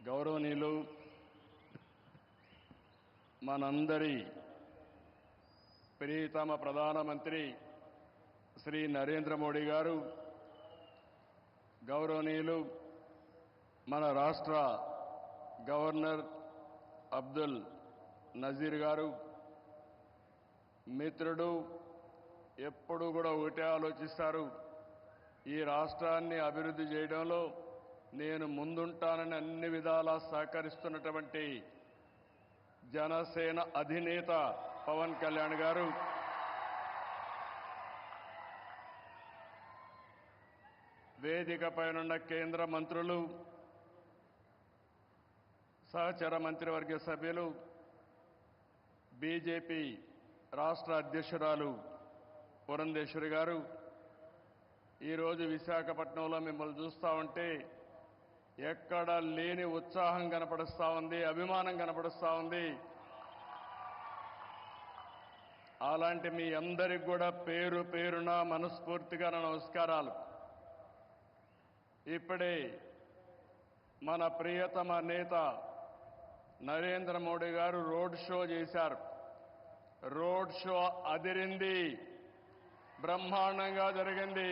గౌరవనీయులు మనందరి ప్రియతమ ప్రధానమంత్రి శ్రీ నరేంద్ర మోడీ గారు, గౌరవనీయులు మన రాష్ట్ర గవర్నర్ అబ్దుల్ నజీర్ గారు, మిత్రుడు ఎప్పుడు కూడా ఒకటే ఆలోచిస్తారు, ఈ రాష్ట్రాన్ని అభివృద్ధి చేయడంలో నేను ముందుంటానని అన్ని విధాలా సహకరిస్తున్నటువంటి జనసేన అధినేత పవన్ కళ్యాణ్ గారు, వేదికపైనున్న కేంద్ర మంత్రులు, సహచర మంత్రివర్గ సభ్యులు, బీజేపీ రాష్ట్ర అధ్యక్షురాలు పురంధేశ్వరి గారు, ఈరోజు విశాఖపట్నంలో మిమ్మల్ని చూస్తూ ఉంటే ఎక్కడ లేని ఉత్సాహం కనపడుస్తూ ఉంది, అభిమానం కనపడుస్తూ ఉంది. అలాంటి మీ అందరికి కూడా పేరు పేరున మనస్ఫూర్తిగా నమస్కారాలు. ఇప్పుడే మన ప్రియతమ నేత నరేంద్ర మోడీ గారు రోడ్ షో చేశారు. రోడ్ షో అదిరింది, బ్రహ్మాండంగా జరిగింది.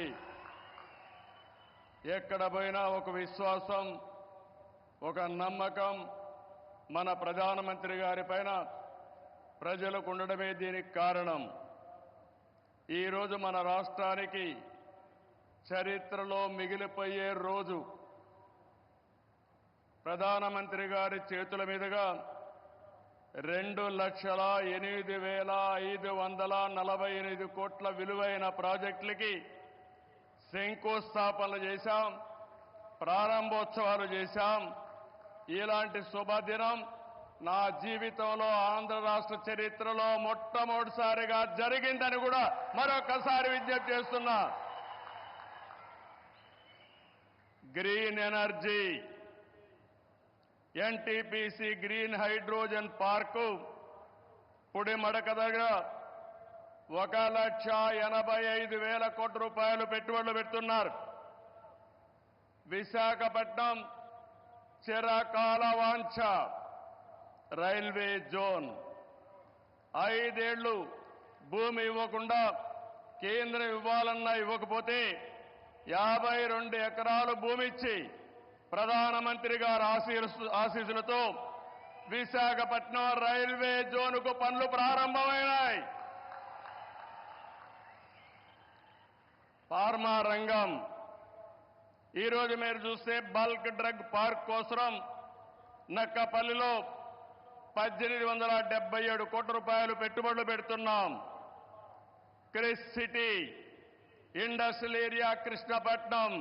ఎక్కడ పోయినా ఒక విశ్వాసం, ఒక నమ్మకం మన ప్రధానమంత్రి గారి పైన ప్రజలకు ఉండడమే దీనికి కారణం. ఈరోజు మన రాష్ట్రానికి చరిత్రలో మిగిలిపోయే రోజు. ప్రధానమంత్రి గారి చేతుల మీదుగా 2,08,548 కోట్ల విలువైన ప్రాజెక్టులకి శంకుస్థాపనలు చేశాం, ప్రారంభోత్సవాలు చేశాం. ఇలాంటి శుభదినం నా జీవితంలో ఆంధ్ర రాష్ట్ర చరిత్రలో మొట్టమొదటిసారిగా జరిగిందని కూడా మరొకసారి విజ్ఞప్తి చేస్తున్నా. Green energy, NTPC green hydrogen park Pudimadaka దగ్గర 1,85,000 కోట్ల రూపాయలు పెట్టుబడులు పెడుతున్నారు. విశాఖపట్నం చిరకాల వాంఛ రైల్వే జోన్. 5 ఏళ్లు భూమి ఇవ్వకుండా కేంద్రం ఇవ్వాలన్నా ఇవ్వకపోతే 52 ఎకరాలు భూమి ఇచ్చి ప్రధానమంత్రి గారి ఆశీస్సులతో విశాఖపట్నం రైల్వే జోన్కు పనులు ప్రారంభమైనాయి. ఫార్మా రంగం, ఈరోజు మీరు చూస్తే బల్క్ డ్రగ్ పార్క్ కోసం నక్కపల్లిలో 1,877 కోట్ల రూపాయలు పెట్టుబడులు పెడుతున్నాం. Chris city industrial area Krishnapatnam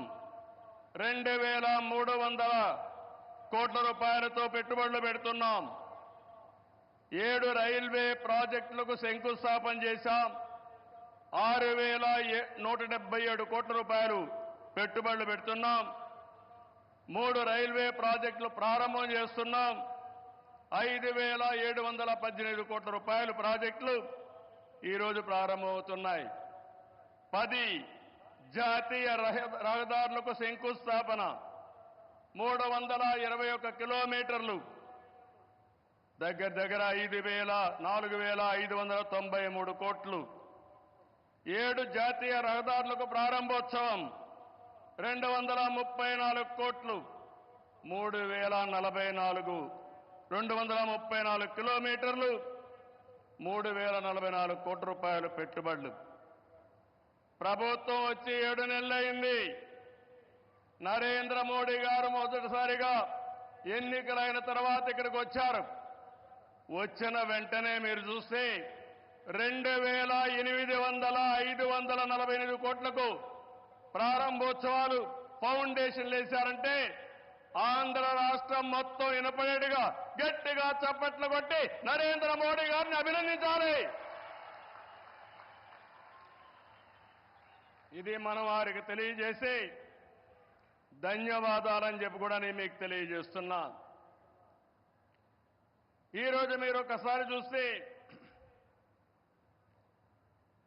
2,300 కోట్ల రూపాయలతో పెట్టుబడులు పెడుతున్నాం. 7 రైల్వే ప్రాజెక్టులకు శంకుస్థాపన చేశాం. 6,177 కోట్ల రూపాయలు పెట్టుబడులు పెడుతున్నాం. 3 రైల్వే ప్రాజెక్టులు ప్రారంభం చేస్తున్నాం. 5,718 కోట్ల రూపాయల ప్రాజెక్టులు ఈరోజు ప్రారంభమవుతున్నాయి. 10 జాతీయ రహదారులకు శంకుస్థాపన, 321 కిలోమీటర్లు, దగ్గర 4,593 కోట్లు. 7 జాతీయ రహదారులకు ప్రారంభోత్సవం, 234 కోట్లు, 234 కిలోమీటర్లు, 3,044 కోట్ల రూపాయలు పెట్టుబడులు. ప్రభుత్వం వచ్చి 7 నెలలైంది. నరేంద్ర మోడీ గారు మొదటిసారిగా ఎన్నికలైన తర్వాత ఇక్కడికి వచ్చారు. వచ్చిన వెంటనే మీరు చూస్తే 2,548 కోట్లకు ప్రారంభోత్సవాలు, ఫౌండేషన్లు వేశారంటే ఆంధ్ర రాష్ట్రం మొత్తం వినపడేట్టుగా గట్టిగా చప్పట్లు కొట్టి నరేంద్ర మోడీ గారిని అభినందించాలి. ఇది మనం వారికి తెలియజేసి ధన్యవాదాలని చెప్పి కూడా నేను మీకు తెలియజేస్తున్నా. ఈరోజు మీరు ఒకసారి చూస్తే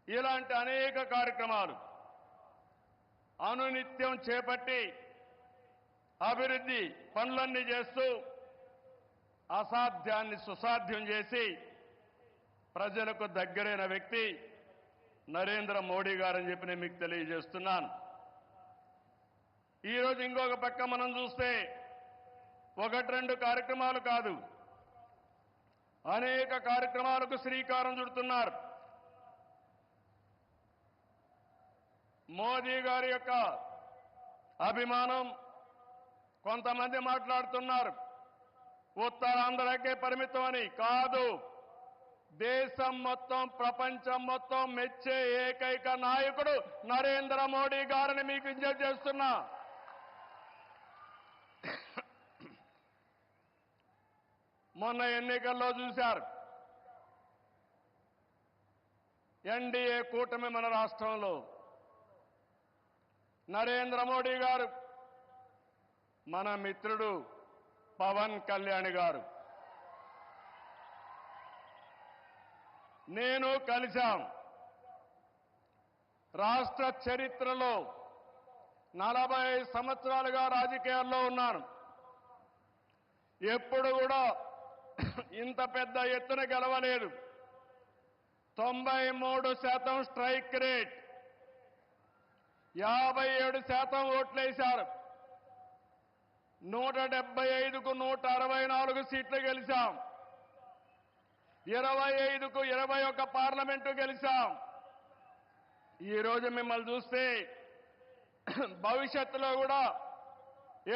ఇలాంటి అనేక కార్యక్రమాలు అనునిత్యం చేపట్టి అభివృద్ధి పనులన్నీ చేస్తూ అసాధ్యాన్ని సుసాధ్యం చేసి ప్రజలకు దగ్గరైన వ్యక్తి నరేంద్ర మోడీ గారని చెప్పి నేను మీకు తెలియజేస్తున్నాను. ఈరోజు ఇంకొక పక్క మనం చూస్తే ఒకటి రెండు కార్యక్రమాలు కాదు, అనేక కార్యక్రమాలకు శ్రీకారం చుడుతున్నారు. మోదీ గారి యొక్క అభిమానం కొంతమంది మాట్లాడుతున్నారు ఉత్తరాంధ్రకే పరిమితం అని. కాదు, దేశం మొత్తం ప్రపంచం మొత్తం మెచ్చే ఏకైక నాయకుడు నరేంద్ర మోడీ గారిని మీకు విజ్ఞప్తి చేస్తున్నా. మొన్న ఎన్నికల్లో చూశారు, ఎన్డీఏ కూటమి మన రాష్ట్రంలో నరేంద్ర మోడీ గారు, మన మిత్రుడు పవన్ కళ్యాణ్ గారు, నేను కలిశాం. రాష్ట్ర చరిత్రలో 40 సంవత్సరాలుగా రాజకీయాల్లో ఉన్నాను. ఎప్పుడు కూడా ఇంత పెద్ద ఎత్తున గెలవలేదు. 93% స్ట్రైక్ రేట్, 57% ఓట్లేశారు. 175కు 164 సీట్లు గెలిచాం. 25కు 21 పార్లమెంటు గెలిచాం. ఈరోజు మిమ్మల్ని చూస్తే భవిష్యత్తులో కూడా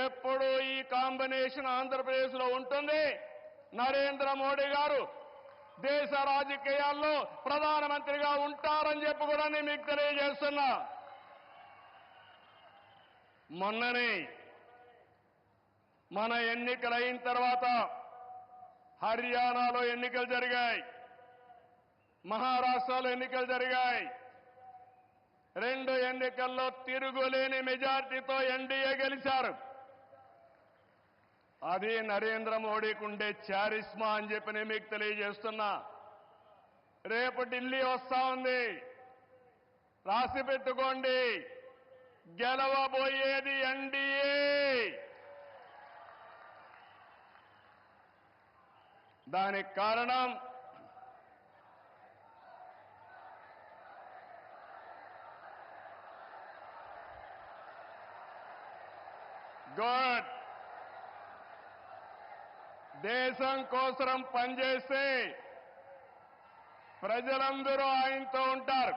ఎప్పుడు ఈ కాంబినేషన్ ఆంధ్రప్రదేశ్లో ఉంటుంది. నరేంద్ర మోడీ గారు దేశ రాజకీయాల్లో ప్రధానమంత్రిగా ఉంటారని చెప్పి కూడా నేను మీకు తెలియజేస్తున్నా. మొన్ననే మన ఎన్నికలు అయిన తర్వాత హర్యానాలో ఎన్నికలు జరిగాయి, మహారాష్ట్రలో ఎన్నికలు జరిగాయి. 2 ఎన్నికల్లో తిరుగులేని మెజార్టీతో ఎన్డీఏ గెలిచారు. అది నరేంద్ర మోడీకి ఉండే చారిస్మా అని చెప్పి నేను మీకు తెలియజేస్తున్నా. రేపు ఢిల్లీ వస్తా ఉంది, రాసి పెట్టుకోండి. గెలవబోయేది ఎన్డీఏ. దానికి కారణం గుడ్, దేశం కోసం పనిచేస్తే ప్రజలందరూ ఆయనతో ఉంటారు.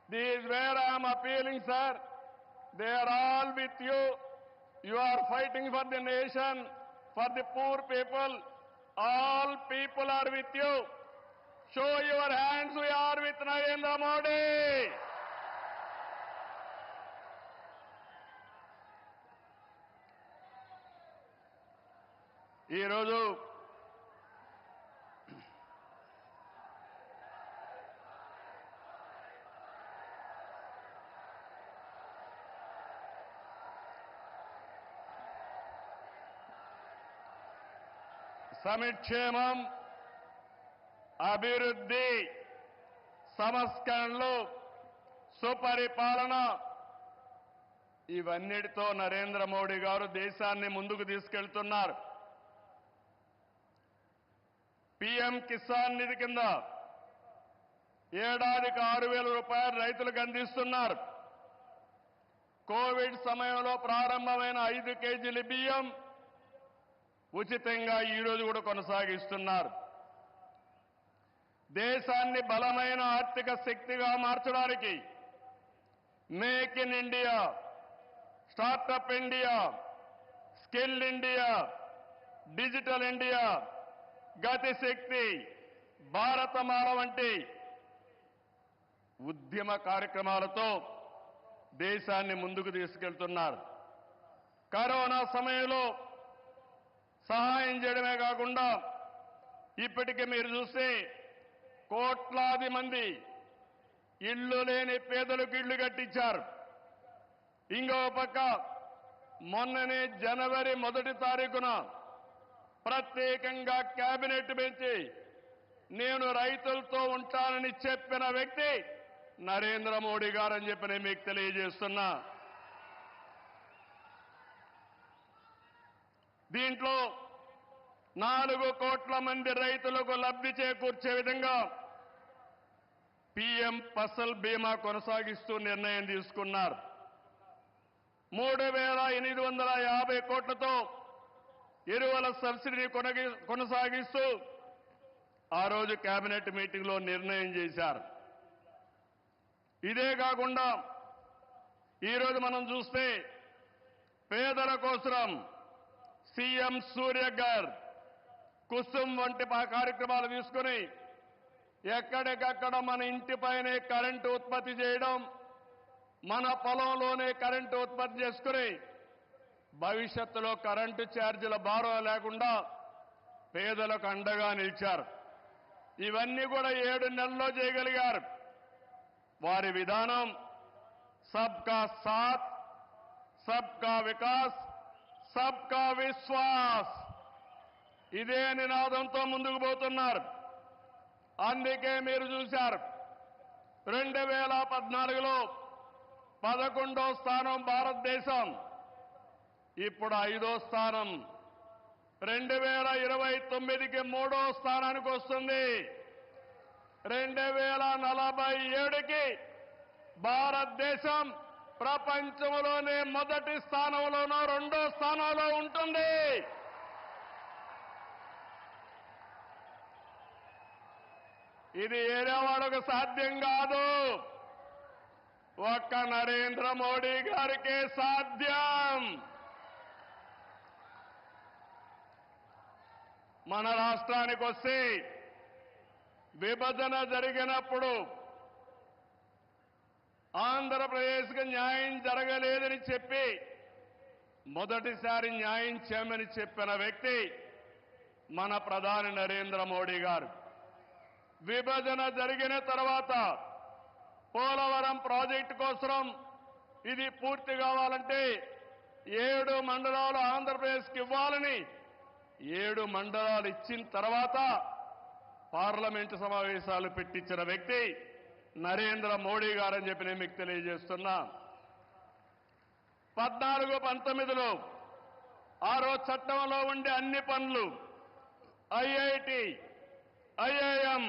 This where I'm appealing sir, they are all with you. You are fighting for the nation, for the poor people. All people are with you. Show your hands, we are with Narendra Modi. ఈరోజు సంక్షేమం, అభివృద్ధి, సంస్కరణలు, సుపరిపాలన, ఇవన్నిటితో నరేంద్ర మోడీ గారు దేశాన్ని ముందుకు తీసుకెళ్తున్నారు. PM Kisan నిధి కింద ఏడాదికి 6,000 రూపాయలు రైతులకు అందిస్తున్నారు. కోవిడ్ సమయంలో ప్రారంభమైన 5 కేజీల బియ్యం ఉచితంగా ఈరోజు కూడా కొనసాగిస్తున్నారు. దేశాన్ని బలమైన ఆర్థిక శక్తిగా మార్చడానికి make in India, startup India, skill India, digital India, Gatishakti, Bharatmala వంటి ఉద్యమ కార్యక్రమాలతో దేశాన్ని ముందుకు తీసుకెళ్తున్నారు. కరోనా సమయంలో సహాయం చేయడమే కాకుండా ఇప్పటికే మీరు చూస్తే కోట్లాది మంది ఇళ్లు లేని పేదలకు ఇళ్లు కట్టించారు. ఇంకో పక్క మొన్ననే జనవరి 1వ తారీఖున ప్రత్యేకంగా కేబినెట్ పెంచి నేను రైతులతో ఉంటానని చెప్పిన వ్యక్తి నరేంద్ర మోడీ గారని చెప్పి నేను మీకు తెలియజేస్తున్నా. దీంట్లో 4 కోట్ల మంది రైతులకు లబ్ధి చేకూర్చే విధంగా పీఎం ఫసల్ బీమా కొనసాగిస్తూ నిర్ణయం తీసుకున్నారు. 3,850 కోట్లతో ఎరువుల సబ్సిడీని కొనసాగిస్తూ ఆ రోజు కేబినెట్ మీటింగ్లో నిర్ణయం చేశారు. ఇదే కాకుండా ఈరోజు మనం చూస్తే పేదల కోసం సీఎం సూర్యఘర్, కుసుమ్ వంటి కార్యక్రమాలు తీసుకుని ఎక్కడికక్కడ మన ఇంటిపైనే కరెంటు ఉత్పత్తి చేయడం, మన పొలంలోనే కరెంటు ఉత్పత్తి చేసుకుని భవిష్యత్తులో కరెంటు ఛార్జీల భారం లేకుండా పేదలకు అండగా నిలిచారు. ఇవన్నీ కూడా 7 నెలల్లో చేయగలిగారు. వారి విధానం సబ్కా సాత్, సబ్కా వికాస్, సబ్కా విశ్వాస్, ఇదే నినాదంతో ముందుకు పోతున్నారు. అందుకే మీరు చూశారు 2014లో 11వ స్థానం భారతదేశం, ఇప్పుడు 5వ స్థానం. 2029కి 3వ స్థానానికి వస్తుంది. 2047కి భారతదేశం ప్రపంచంలోనే మొదటి స్థానంలోనో 2వ స్థానంలో ఉంటుంది. ఇది ఏరేవాడకు సాధ్యం కాదు, ఒక్క నరేంద్ర మోడీ గారికే సాధ్యం. మన రాష్ట్రానికి వస్తే విభజన జరిగినప్పుడు ఆంధ్రప్రదేశ్కి న్యాయం జరగలేదని చెప్పి మొదటిసారి న్యాయం చేయమని చెప్పిన వ్యక్తి మన ప్రధాని నరేంద్ర మోడీ గారు. విభజన జరిగిన తర్వాత పోలవరం ప్రాజెక్టు కోసం ఇది పూర్తి కావాలంటే 7 మండలాలు ఆంధ్రప్రదేశ్కి ఇవ్వాలని 7 మండలాలు ఇచ్చిన తర్వాత పార్లమెంటు సమావేశాలు పెట్టించిన వ్యక్తి నరేంద్ర మోడీ గారని చెప్పి నేను మీకు తెలియజేస్తున్నా. 14-19లో ఆ రోజు చట్టంలో ఉండే అన్ని పనులు IIT, IIM,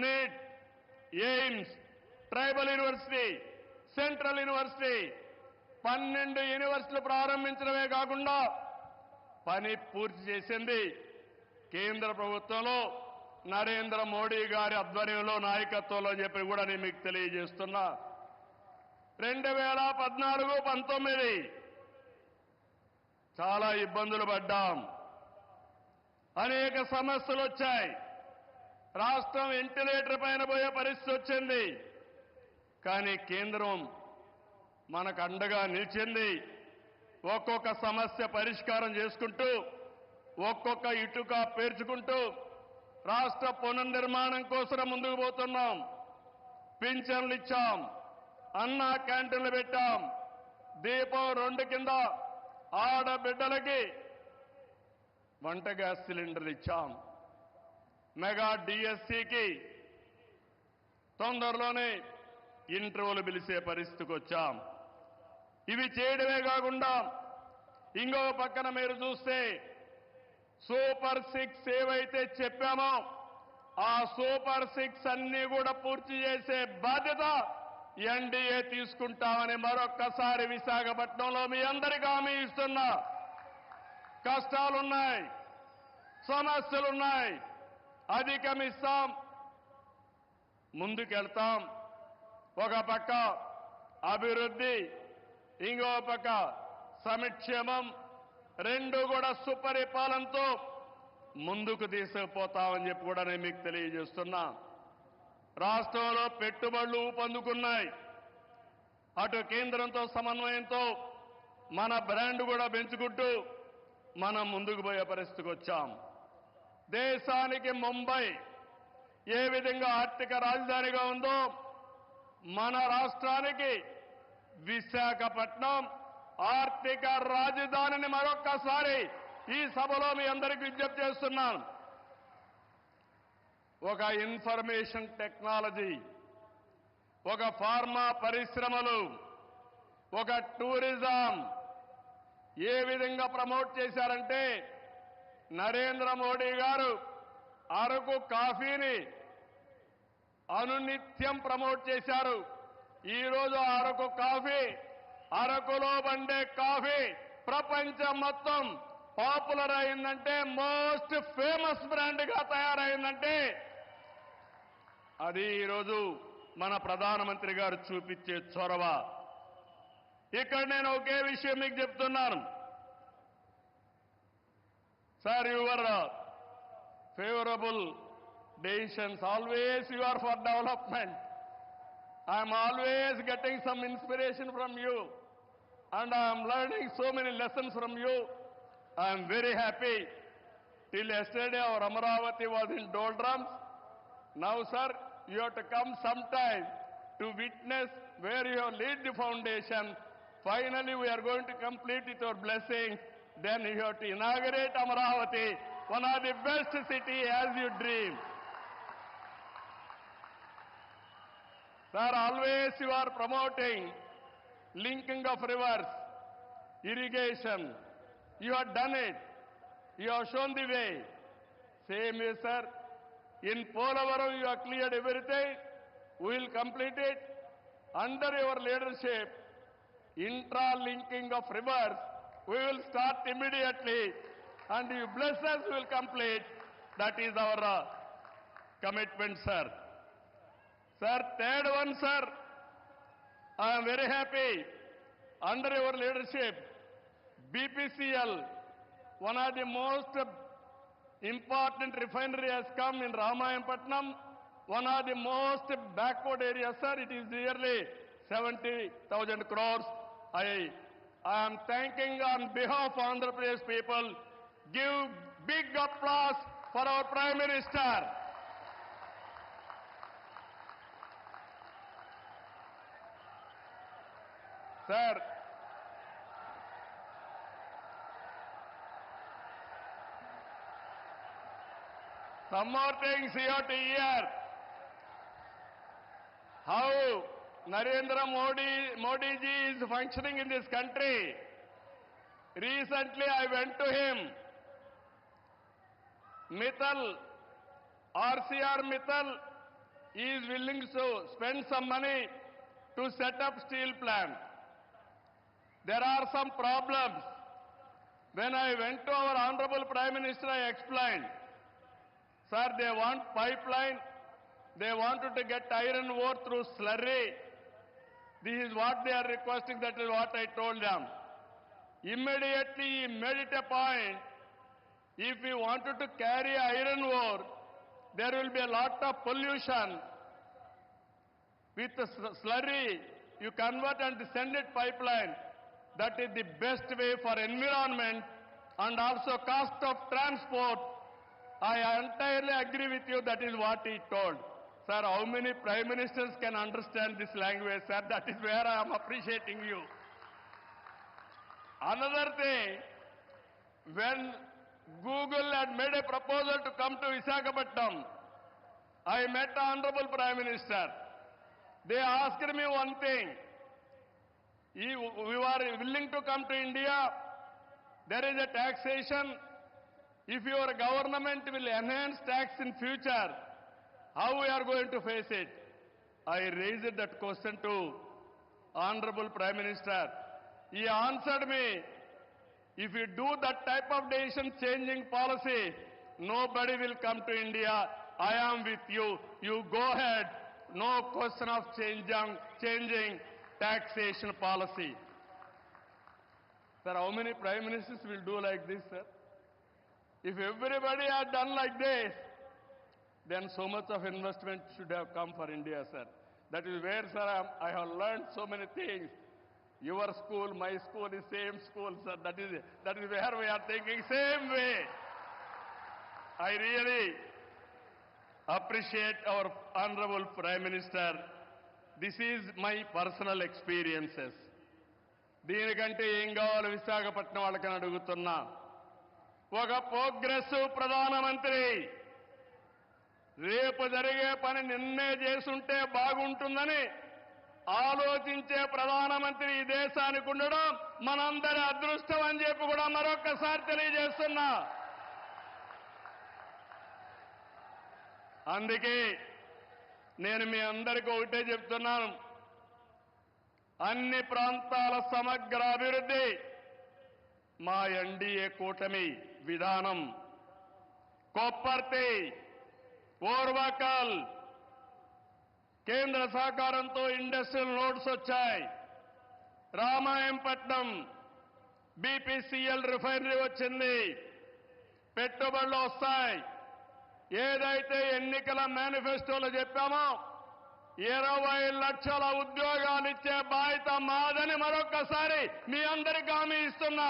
NEET, AIIMS, tribal university, central university 12 యూనివర్సిటీలు ప్రారంభించడమే కాకుండా పని పూర్తి చేసింది కేంద్ర ప్రభుత్వంలో నరేంద్ర మోడీ గారి ఆధ్వర్యంలో, నాయకత్వంలో అని చెప్పి కూడా నేను మీకు తెలియజేస్తున్నా. 2014-19 చాలా ఇబ్బందులు పడ్డాం, అనేక సమస్యలు వచ్చాయి. రాష్ట్రం వెంటిలేటర్ పైన పోయే పరిస్థితి వచ్చింది. కానీ కేంద్రం మనకు అండగా నిలిచింది. ఒక్కొక్క సమస్య పరిష్కారం చేసుకుంటూ, ఒక్కొక్క ఇటుక పేర్చుకుంటూ రాష్ట్ర పునర్నిర్మాణం కోసం ముందుకు పోతున్నాం. పింఛన్లు ఇచ్చాం, అన్నా క్యాంటీన్లు పెట్టాం, దీపం 2 కింద ఆడబిడ్డలకి వంట గ్యాస్ సిలిండర్లు ఇచ్చాం, మెగా డిఎస్సికి తొందరలోనే ఇంటర్వ్యూలు పిలిచే పరిస్థితికి వచ్చాం. ఇవి చేయడమే కాకుండా ఇంకో పక్కన మీరు చూస్తే సూపర్ 6 ఏవైతే చెప్పామో ఆ సూపర్ 6 అన్ని కూడా పూర్తి చేసే బాధ్యత ఎన్డీఏ తీసుకుంటామని మరొక్కసారి విశాఖపట్నంలో మీ అందరికీ హామీ ఇస్తున్నా. కష్టాలున్నాయి, సమస్యలున్నాయి, అధిగమిస్తాం, ముందుకెళ్తాం. ఒక పక్క అభివృద్ధి, ఇంకో పక్క సంక్షేమం, 2 కూడా సుపరిపాలనతో ముందుకు తీసుకుపోతామని చెప్పి కూడా నేను మీకు తెలియజేస్తున్నా. రాష్ట్రంలో పెట్టుబడులు ఊపందుకున్నాయి. అటు కేంద్రంతో సమన్వయంతో మన బ్రాండ్ కూడా పెంచుకుంటూ మనం ముందుకు పోయే పరిస్థితికి వచ్చాం. దేశానికి ముంబై ఏ విధంగా ఆర్థిక రాజధానిగా ఉందో మన రాష్ట్రానికి విశాఖపట్నం ఆర్థిక రాజధానిని మరొక్కసారి ఈ సభలో మీ అందరికీ విజ్ఞప్తి చేస్తున్నాను. ఒక ఇన్ఫర్మేషన్ టెక్నాలజీ, ఒక ఫార్మా పరిశ్రమలు, ఒక టూరిజం ఏ విధంగా ప్రమోట్ చేశారంటే నరేంద్ర మోడీ గారు అరకు కాఫీని అనునిత్యం ప్రమోట్ చేశారు. ఈరోజు అరకు కాఫీ, అరకులో బండే కాఫీ ప్రపంచం మొత్తం పాపులర్ అయిందంటే, మోస్ట్ ఫేమస్ బ్రాండ్గా తయారైందంటే అది ఈరోజు మన ప్రధానమంత్రి గారు చూపించే చొరవ. ఇక్కడ నేను ఒకే విషయం మీకు చెప్తున్నాను. Sir, your favourable decisions, always you are for development. I am always getting some inspiration from you and I am learning so many lessons from you. I am very happy. Till yesterday our Amaravati was in doldrums. Now sir, you have to come sometime to witness where you have laid the foundation. Finally we are going to complete with your blessing. Then you have to inaugurate Amaravati, one of the best city as you dream. Sir, always you are promoting linking of rivers, irrigation. You have done it. You have shown the way. Same way, sir. In Polavaram, you have cleared everything. We will complete it. Under your leadership, intra-linking of rivers, we will start immediately. And you bless us, we will complete. That is our commitment, sir. Sir, third one, sir, I am very happy. Under your leadership, BPCL, one of the most important refinery has come in Ramayanpatnam, one of the most backward areas, sir. It is nearly 70,000 crores. I am thanking on behalf of Andhra Pradesh people. Give big applause for our Prime Minister. Sir, some more things you have to hear. How Narendra Modi ji is functioning in this country. Recently I went to him. Mittal, RCR Mittal is willing to spend some money to set up steel plant. There are some problems. When I went to our Honorable Prime Minister, I explained, sir, they want pipeline, they wanted to get iron ore through slurry. This is what they are requesting, that is what I told them. Immediately he made it a point, if we wanted to carry iron ore, there will be a lot of pollution. With the slurry, you convert and send it pipeline. That is the best way for environment and also cost of transport. I entirely agree with you. That is what he told. Sir, how many prime ministers can understand this language, sir? That is where I am appreciating you. Another thing, when Google had made a proposal to come to Visakhapatnam, I met the Honorable Prime Minister. They asked me one thing. We are willing to come to India. There is a taxation. If your government will enhance tax in future, how we are going to face it? I raised that question to Honorable Prime Minister. He answered me, if you do that type of decision changing policy, nobody will come to India. I am with you. You go ahead. No question of changing taxation policy. Sir, how many prime ministers will do like this, sir? If everybody had done like this, then so much of investment should have come for India, sir. That is where, sir, I have learned so many things. Your school, my school is same school, sir. That is where we are thinking same way. I really appreciate our Honorable Prime Minister. This is my personal experiences. దీనికంటే ఏం కావాలి విశాఖపట్నం వాళ్ళకని అడుగుతున్నా. ఒక progressive ప్రధానమంత్రి రేపు జరిగే పని నిన్నే చేసుంటే బాగుంటుందని ఆలోచించే ప్రధానమంత్రి ఈ దేశానికి ఉండడం మనందరి అదృష్టం అని చెప్పి కూడా మరొక్కసారి తెలియజేస్తున్నా. అందుకే నేను మీ అందరికీ ఒకటే చెప్తున్నాను, అన్ని ప్రాంతాల సమగ్ర అభివృద్ధి మా ఎన్డీఏ కూటమి విధానం. కొప్పర్తి, ఓర్వకల్ కేంద్ర సహకారంతో ఇండస్ట్రియల్ నోడ్స్ వచ్చాయి. రామాయంపట్నం బీపీసీఎల్ రిఫైనరీ వచ్చింది. పెట్టుబడులు వస్తాయి. ఏదైతే ఎన్నికల మేనిఫెస్టోలో చెప్పామో 20 లక్షల ఉద్యోగాలు ఇచ్చే బాధ్యత మాదని మరొక్కసారి మీ అందరికీ హామీ ఇస్తున్నా.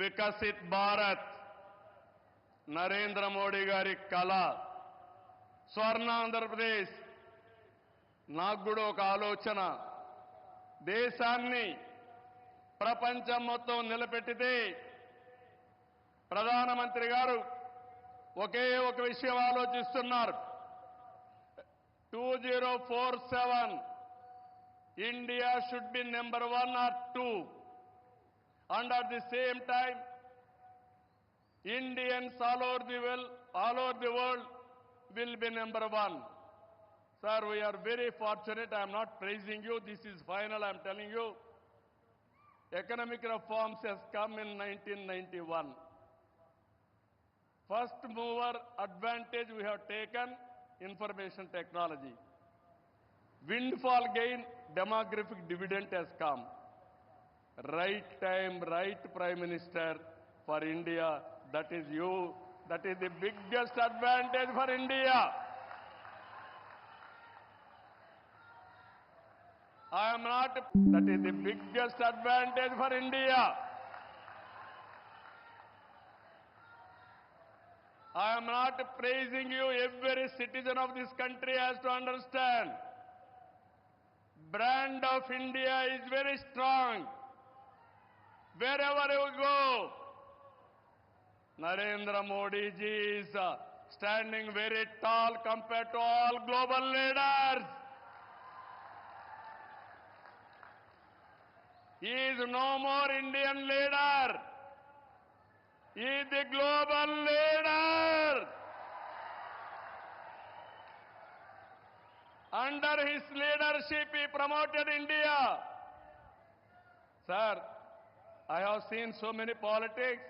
వికసిత్ భారత్ నరేంద్ర మోడీ గారి కళ. స్వర్ణ ఆంధ్రప్రదేశ్. నాకు కూడా ఒక ఆలోచన, దేశాన్ని ప్రపంచం మొత్తం నిలబెట్టితే ప్రధానమంత్రి గారు ఒకే ఒక విషయం ఆలోచిస్తున్నారు. 2047 India should be number 1 or 2, and at the same time Indians all over the world will be number 1. Sir, we are very fortunate. I am not praising you. This is final. I am telling you. Economic reforms has come in 1991. First mover advantage we have taken, information technology. Windfall gain, demographic dividend has come. Right time, right Prime Minister for India. That is you. That is the biggest advantage for India. I am not. That is the biggest advantage for India. I am not praising you. Every citizen of this country has to understand. Brand of India is very strong. Wherever you go, Narendra Modi ji is standing very tall compared to all global leaders. He is no more Indian leader. He is the global leader. Under his leadership, he promoted India. Sir, I have seen so many politics.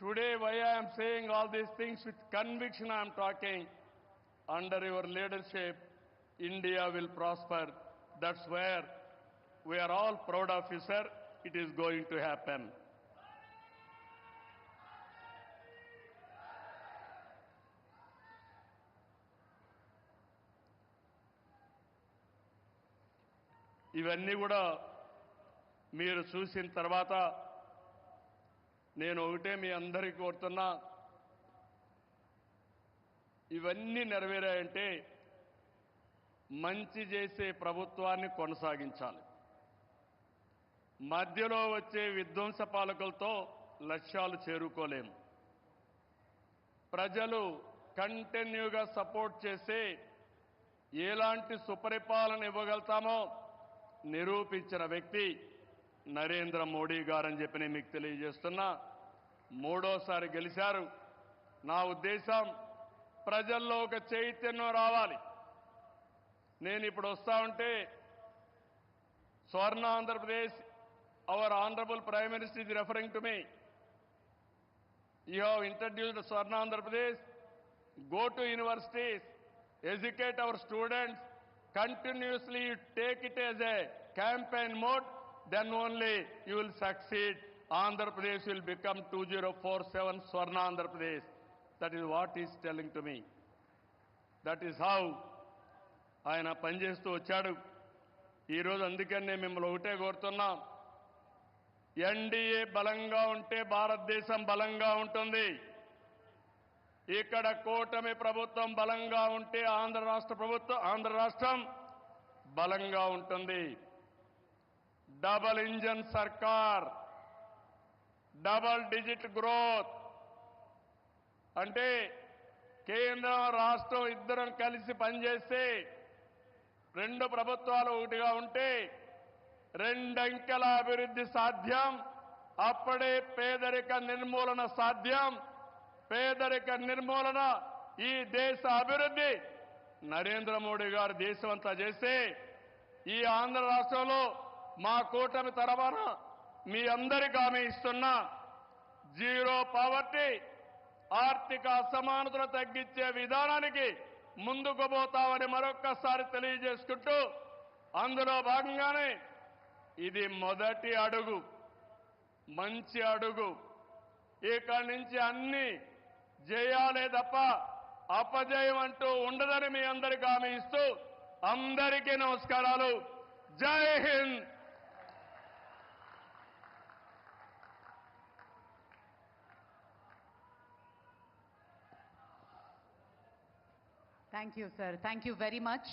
Today, why I am saying all these things with conviction I am talking. Under your leadership, India will prosper. That's where we are all proud of you, sir. It is going to happen. ఇవన్నీ కూడా మీరు చూసిన తర్వాత నేను ఒకటే మీ అందరికీ కోరుతున్నా, ఇవన్నీ నెరవేరాయంటే మంచి చేసే ప్రభుత్వాన్ని కొనసాగించాలి. మధ్యలో వచ్చే విధ్వంస పాలకులతో లక్ష్యాలు చేరుకోలేము. ప్రజలు కంటిన్యూగా సపోర్ట్ చేసి ఎలాంటి సుపరిపాలన ఇవ్వగలుగుతామో నిరూపించిన వ్యక్తి నరేంద్ర మోడీ గారని చెప్పి నేను మీకు తెలియజేస్తున్నా. మూడోసారి గెలిచారు. నా ఉద్దేశం ప్రజల్లో ఒక చైతన్యం రావాలి. నేను ఇప్పుడు వస్తా ఉంటే స్వర్ణ Andhra Pradesh, our honorable Prime Minister is referring to me. You have introduced Swarna Andhra Pradesh. Go to universities, educate our students, continuously take it as a campaign mode, then only you will succeed. Andhra Pradesh will become 2047 Swarna Andhra Pradesh. That is what he is telling to me. That is how ఆయన పనిచేస్తూ వచ్చాడు. ఈరోజు అందుకని నేను మిమ్మల్ని ఒకటే కోరుతున్నా, NDA బలంగా ఉంటే భారతదేశం బలంగా ఉంటుంది. ఇక్కడ కూటమి ప్రభుత్వం బలంగా ఉంటే ఆంధ్ర రాష్ట్రం బలంగా ఉంటుంది. డబల్ ఇంజన్ సర్కార్, డబల్ డిజిట్ గ్రోత్ అంటే కేంద్రం రాష్ట్రం ఇద్దరం కలిసి పనిచేస్తే రెండు ప్రభుత్వాలు ఒకటిగా ఉంటే రెండంకెల అభివృద్ధి సాధ్యం. అప్పుడే పేదరిక నిర్మూలన సాధ్యం. పేదరిక నిర్మూలన ఈ దేశ అభివృద్ధి నరేంద్ర మోడీ గారు దేశమంతా చేస్తే ఈ ఆంధ్ర రాష్ట్రంలో మా కూటమి తరఫున మీ అందరికీ హామీ ఇస్తున్నా జీరో పావర్టీ ఆర్థిక అసమానతలు తగ్గించే విధానానికి ముందుకు పోతామని మరొక్కసారి తెలియజేసుకుంటూ అందులో భాగంగానే ఇది మొదటి అడుగు, మంచి అడుగు. ఇక్కడి నుంచి అన్ని జయాలే తప్ప అపజయం అంటూ ఉండదని మీ అందరికీ హామీ ఇస్తూ అందరికీ నమస్కారాలు. జై Hind. Thank you, sir. Thank you very much.